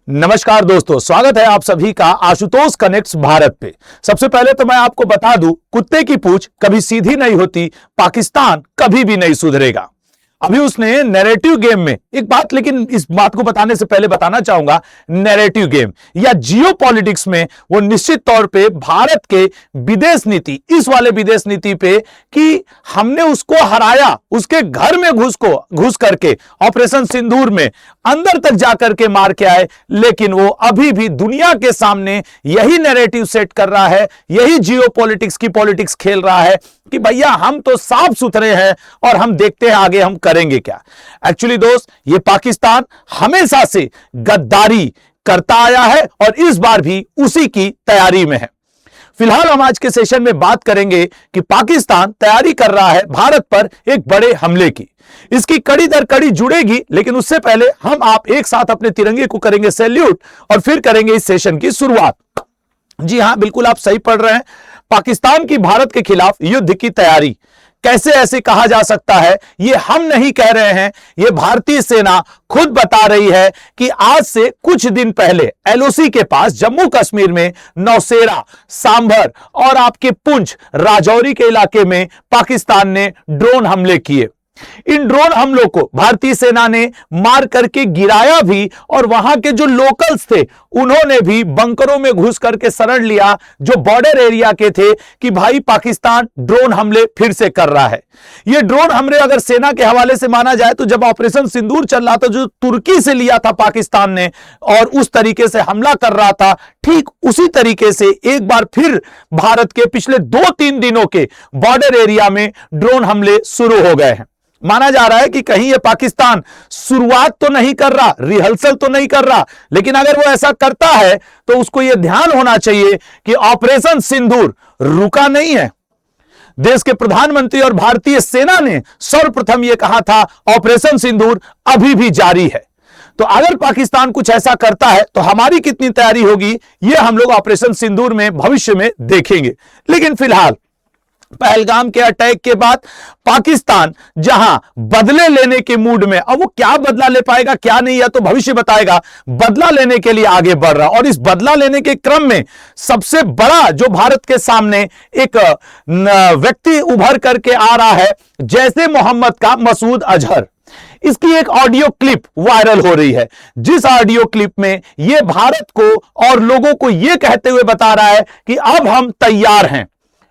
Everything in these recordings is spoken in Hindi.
नमस्कार दोस्तों, स्वागत है आप सभी का आशुतोष कनेक्ट्स भारत पे। सबसे पहले तो मैं आपको बता दूं, कुत्ते की पूंछ कभी सीधी नहीं होती, पाकिस्तान कभी भी नहीं सुधरेगा। अभी उसने नैरेटिव गेम में एक बात, लेकिन इस बात को बताने से पहले बताना चाहूंगा, नैरेटिव गेम या जियो पॉलिटिक्स में वो निश्चित तौर पे भारत के विदेश नीति, इस वाले विदेश नीति पे कि हमने उसको हराया, उसके घर में घुस करके ऑपरेशन सिंदूर में अंदर तक जाकर के मार के आए, लेकिन वो अभी भी दुनिया के सामने यही नैरेटिव सेट कर रहा है, यही जियो पॉलिटिक्स की पॉलिटिक्स खेल रहा है कि भैया हम तो साफ सुथरे हैं और हम देखते हैं आगे हम करेंगे क्या। एक्चुअली दोस्त, ये पाकिस्तान हमेशा से गद्दारी करता आया है और इस बार भी उसी की तैयारी में है। फिलहाल हम आज के सेशन में बात करेंगे कि पाकिस्तान तैयारी कर रहा है भारत पर एक बड़े हमले की। इसकी कड़ी दर कड़ी जुड़ेगी, लेकिन उससे पहले हम आप एक साथ अपने तिरंगे को करेंगे सैल्यूट और फिर करेंगे इस सेशन की शुरुआत। जी हां, बिल्कुल आप सही पढ़ रहे हैं। पाकिस्तान की भारत के खिलाफ युद्ध की तैयारी कैसे ऐसे कहा जा सकता है? ये हम नहीं कह रहे हैं, ये भारतीय सेना खुद बता रही है कि आज से कुछ दिन पहले एलओसी के पास जम्मू कश्मीर में नौशेरा, सांभर और आपके पुंछ, राजौरी के इलाके में पाकिस्तान ने ड्रोन हमले किए। इन ड्रोन हमलों को भारतीय सेना ने मार करके गिराया भी और वहां के जो लोकल्स थे उन्होंने भी बंकरों में घुस करके शरण लिया, जो बॉर्डर एरिया के थे, कि भाई पाकिस्तान ड्रोन हमले फिर से कर रहा है। ये ड्रोन हमले अगर सेना के हवाले से माना जाए तो जब ऑपरेशन सिंदूर चल रहा था, जो तुर्की से लिया था पाकिस्तान ने और उस तरीके से हमला कर रहा था, ठीक उसी तरीके से एक बार फिर भारत के पिछले 2-3 दिनों के बॉर्डर एरिया में ड्रोन हमले शुरू हो गए हैं। माना जा रहा है कि कहीं ये पाकिस्तान शुरुआत तो नहीं कर रहा, रिहर्सल तो नहीं कर रहा, लेकिन अगर वो ऐसा करता है तो उसको यह ध्यान होना चाहिए कि ऑपरेशन सिंदूर रुका नहीं है। देश के प्रधानमंत्री और भारतीय सेना ने सर्वप्रथम यह कहा था, ऑपरेशन सिंदूर अभी भी जारी है। तो अगर पाकिस्तान कुछ ऐसा करता है तो हमारी कितनी तैयारी होगी, यह हम लोग ऑपरेशन सिंदूर में भविष्य में देखेंगे। लेकिन फिलहाल पहलगाम के अटैक के बाद पाकिस्तान जहां बदले लेने के मूड में, अब वो क्या बदला ले पाएगा क्या नहीं, या तो भविष्य बताएगा, बदला लेने के लिए आगे बढ़ रहा। और इस बदला लेने के क्रम में सबसे बड़ा जो भारत के सामने एक व्यक्ति उभर करके आ रहा है, जैसे मोहम्मद का मसूद अजहर। इसकी एक ऑडियो क्लिप वायरल हो रही है, जिस ऑडियो क्लिप में यह भारत को और लोगों को यह कहते हुए बता रहा है कि अब हम तैयार हैं।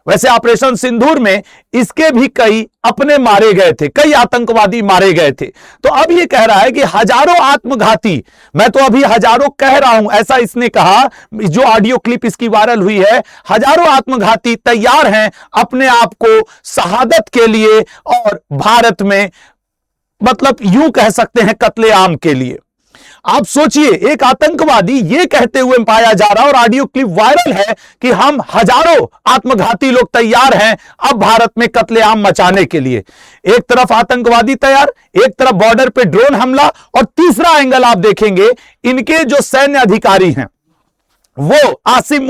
वैसे ऑपरेशन सिंदूर में इसके भी कई अपने मारे गए थे, कई आतंकवादी मारे गए थे। तो अब ये कह रहा है कि हजारों आत्मघाती, मैं तो अभी हजारों कह रहा हूं, ऐसा इसने कहा, जो ऑडियो क्लिप इसकी वायरल हुई है, हजारों आत्मघाती तैयार हैं अपने आप को शहादत के लिए और भारत में, मतलब यूं कह सकते हैं, कत्लेआम के लिए। आप सोचिए, एक आतंकवादी यह कहते हुए पाया जा रहा है और ऑडियो क्लिप वायरल है कि हम हजारों आत्मघाती लोग तैयार हैं अब भारत में कत्लेआम मचाने के लिए। एक तरफ आतंकवादी तैयार, एक तरफ बॉर्डर पे ड्रोन हमला, और तीसरा एंगल आप देखेंगे, इनके जो सैन्य अधिकारी हैं वो आसिम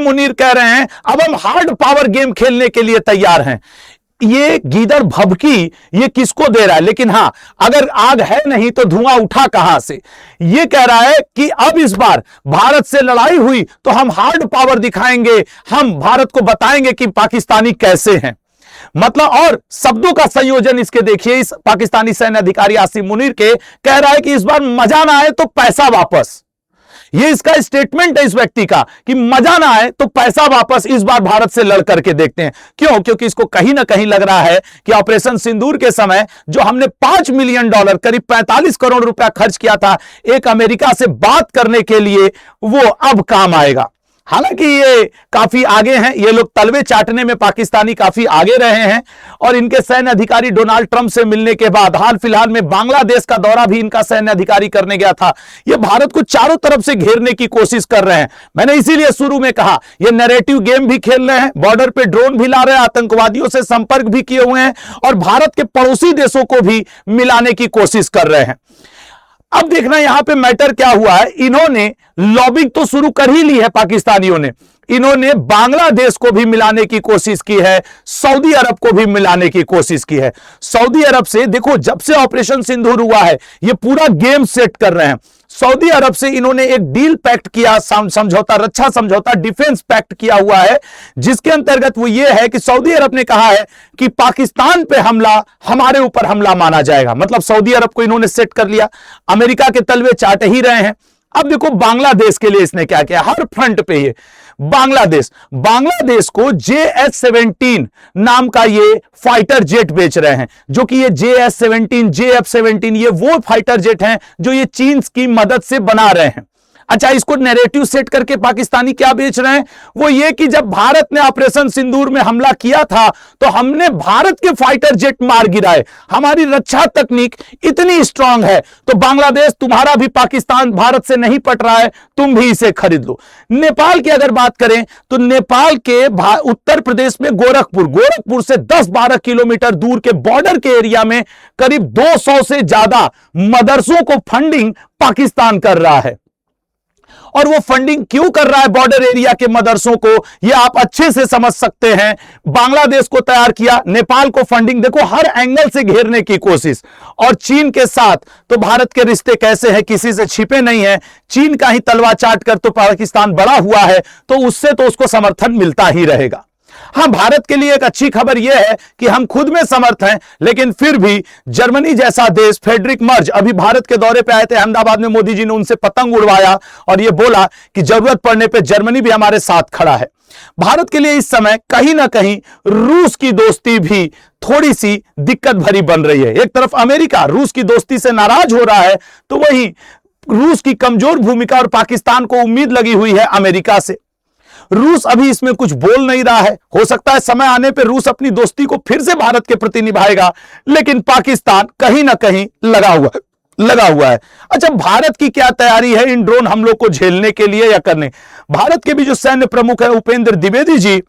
मुनीर कह रहे हैं अब हम हार्ड पावर गेम खेलने के लिए तैयार हैं। ये गीदड़ भभकी ये किसको दे रहा है? लेकिन हां, अगर आग है नहीं तो धुआं उठा कहां से? ये कह रहा है कि अब इस बार भारत से लड़ाई हुई तो हम हार्ड पावर दिखाएंगे, हम भारत को बताएंगे कि पाकिस्तानी कैसे हैं। मतलब, और शब्दों का संयोजन इसके देखिए, इस पाकिस्तानी सैन्य अधिकारी आसिम मुनीर के, कह रहा है कि इस बार मजा ना आए तो पैसा वापस। ये इसका स्टेटमेंट है इस व्यक्ति का कि मजा ना आए तो पैसा वापस, इस बार भारत से लड़ करके देखते हैं। क्यों? क्योंकि इसको कहीं ना कहीं लग रहा है कि ऑपरेशन सिंदूर के समय जो हमने $5 मिलियन, करीब 45 करोड़ रुपया खर्च किया था एक अमेरिका से बात करने के लिए, वो अब काम आएगा। हालांकि ये काफी आगे हैं, ये लोग तलवे चाटने में पाकिस्तानी काफी आगे रहे हैं, और इनके सैन्य अधिकारी डोनाल्ड ट्रंप से मिलने के बाद हाल फिलहाल में बांग्लादेश का दौरा भी इनका सैन्य अधिकारी करने गया था। ये भारत को चारों तरफ से घेरने की कोशिश कर रहे हैं। मैंने इसीलिए शुरू में कहा, ये नैरेटिव गेम भी खेल रहे हैं, बॉर्डर पे ड्रोन भी ला रहे हैं, आतंकवादियों से संपर्क भी किए हुए हैं और भारत के पड़ोसी देशों को भी मिलाने की कोशिश कर रहे हैं। अब देखना यहां पे मैटर क्या हुआ है, इन्होंने लॉबिंग तो शुरू कर ही ली है पाकिस्तानियों ने, इन्होंने बांग्लादेश को भी मिलाने की कोशिश की है, सऊदी अरब को भी मिलाने की कोशिश की है। सऊदी अरब से देखो, जब से ऑपरेशन सिंदूर हुआ है ये पूरा गेम सेट कर रहे हैं। सऊदी अरब से इन्होंने एक डील पैक्ट किया, समझौता, रक्षा समझौता, डिफेंस पैक्ट किया हुआ है, जिसके अंतर्गत वो ये है कि सऊदी अरब ने कहा है कि पाकिस्तान पे हमला हमारे ऊपर हमला माना जाएगा। मतलब सऊदी अरब को इन्होंने सेट कर लिया, अमेरिका के तलवे चाट ही रहे हैं। अब देखो बांग्लादेश के लिए इसने क्या किया, हर फ्रंट पे ये बांग्लादेश को JS-17 नाम का ये फाइटर जेट बेच रहे हैं, जो कि ये JS-17, JF-17 ये वो फाइटर जेट हैं जो ये चीन की मदद से बना रहे हैं। अच्छा, इसको नैरेटिव सेट करके पाकिस्तानी क्या बेच रहे हैं, वो ये कि जब भारत ने ऑपरेशन सिंदूर में हमला किया था तो हमने भारत के फाइटर जेट मार गिराए, हमारी रक्षा तकनीक इतनी स्ट्रांग है, तो बांग्लादेश तुम्हारा भी पाकिस्तान भारत से नहीं पट रहा है, तुम भी इसे खरीद लो। नेपाल की अगर बात करें तो नेपाल के उत्तर प्रदेश में गोरखपुर से 10-12 किलोमीटर दूर के बॉर्डर के एरिया में करीब 200 से ज्यादा मदरसों को फंडिंग पाकिस्तान कर रहा है। और वो फंडिंग क्यों कर रहा है बॉर्डर एरिया के मदरसों को, ये आप अच्छे से समझ सकते हैं। बांग्लादेश को तैयार किया, नेपाल को फंडिंग, देखो हर एंगल से घेरने की कोशिश। और चीन के साथ तो भारत के रिश्ते कैसे हैं, किसी से छिपे नहीं है। चीन का ही तलवा चाट कर तो पाकिस्तान बड़ा हुआ है, तो उससे तो उसको समर्थन मिलता ही रहेगा। हां, भारत के लिए एक अच्छी खबर यह है कि हम खुद में समर्थ हैं, लेकिन फिर भी जर्मनी जैसा देश, फ्रेडरिक मर्ज अभी भारत के दौरे पे आए थे अहमदाबाद में, मोदी जी ने उनसे पतंग उड़वाया और यह बोला कि जरूरत पड़ने पे जर्मनी भी हमारे साथ खड़ा है। भारत के लिए इस समय कहीं ना कहीं रूस की दोस्ती भी थोड़ी सी दिक्कत भरी बन रही है। एक तरफ अमेरिका रूस की दोस्ती से नाराज हो रहा है, तो वहीं रूस की कमजोर भूमिका और पाकिस्तान को उम्मीद लगी हुई है अमेरिका से। रूस अभी इसमें कुछ बोल नहीं रहा है, हो सकता है समय आने पर रूस अपनी दोस्ती को फिर से भारत के प्रति निभाएगा, लेकिन पाकिस्तान कहीं ना कहीं लगा हुआ है। अच्छा, भारत की क्या तैयारी है इन ड्रोन हमलों को झेलने के लिए या करने? भारत के भी जो सैन्य प्रमुख है उपेंद्र द्विवेदी जी,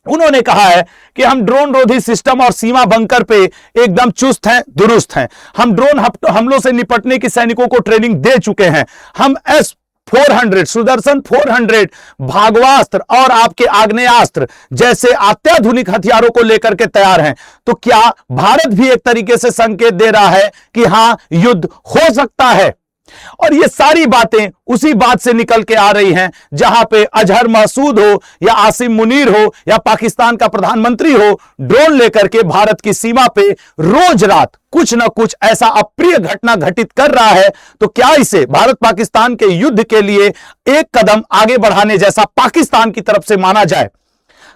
उन्होंने कहा है कि हम ड्रोन रोधी सिस्टम और सीमा बंकर पे एकदम चुस्त हैं, दुरुस्त हैं। हम ड्रोन हमलों से निपटने की सैनिकों को ट्रेनिंग दे चुके हैं। हम S-400 सुदर्शन 400 भागवास्त्र और आपके आग्नेयास्त्र जैसे अत्याधुनिक हथियारों को लेकर के तैयार हैं। तो क्या भारत भी एक तरीके से संकेत दे रहा है कि हां, युद्ध हो सकता है? और ये सारी बातें उसी बात से निकल के आ रही हैं जहां पे अजहर मसूद हो या आसिम मुनीर हो या पाकिस्तान का प्रधानमंत्री हो, ड्रोन लेकर के भारत की सीमा पे रोज रात कुछ ना कुछ ऐसा अप्रिय घटना घटित कर रहा है। तो क्या इसे भारत पाकिस्तान के युद्ध के लिए एक कदम आगे बढ़ाने जैसा पाकिस्तान की तरफ से माना जाए?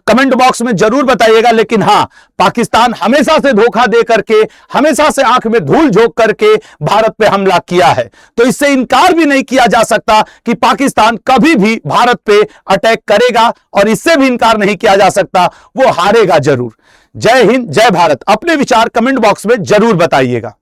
कमेंट बॉक्स में जरूर बताइएगा। लेकिन हां, पाकिस्तान हमेशा से धोखा दे करके, हमेशा से आंख में धूल झोंक करके भारत पे हमला किया है, तो इससे इनकार भी नहीं किया जा सकता कि पाकिस्तान कभी भी भारत पे अटैक करेगा, और इससे भी इनकार नहीं किया जा सकता वो हारेगा जरूर। जय हिंद, जय भारत। अपने विचार कमेंट बॉक्स में जरूर बताइएगा।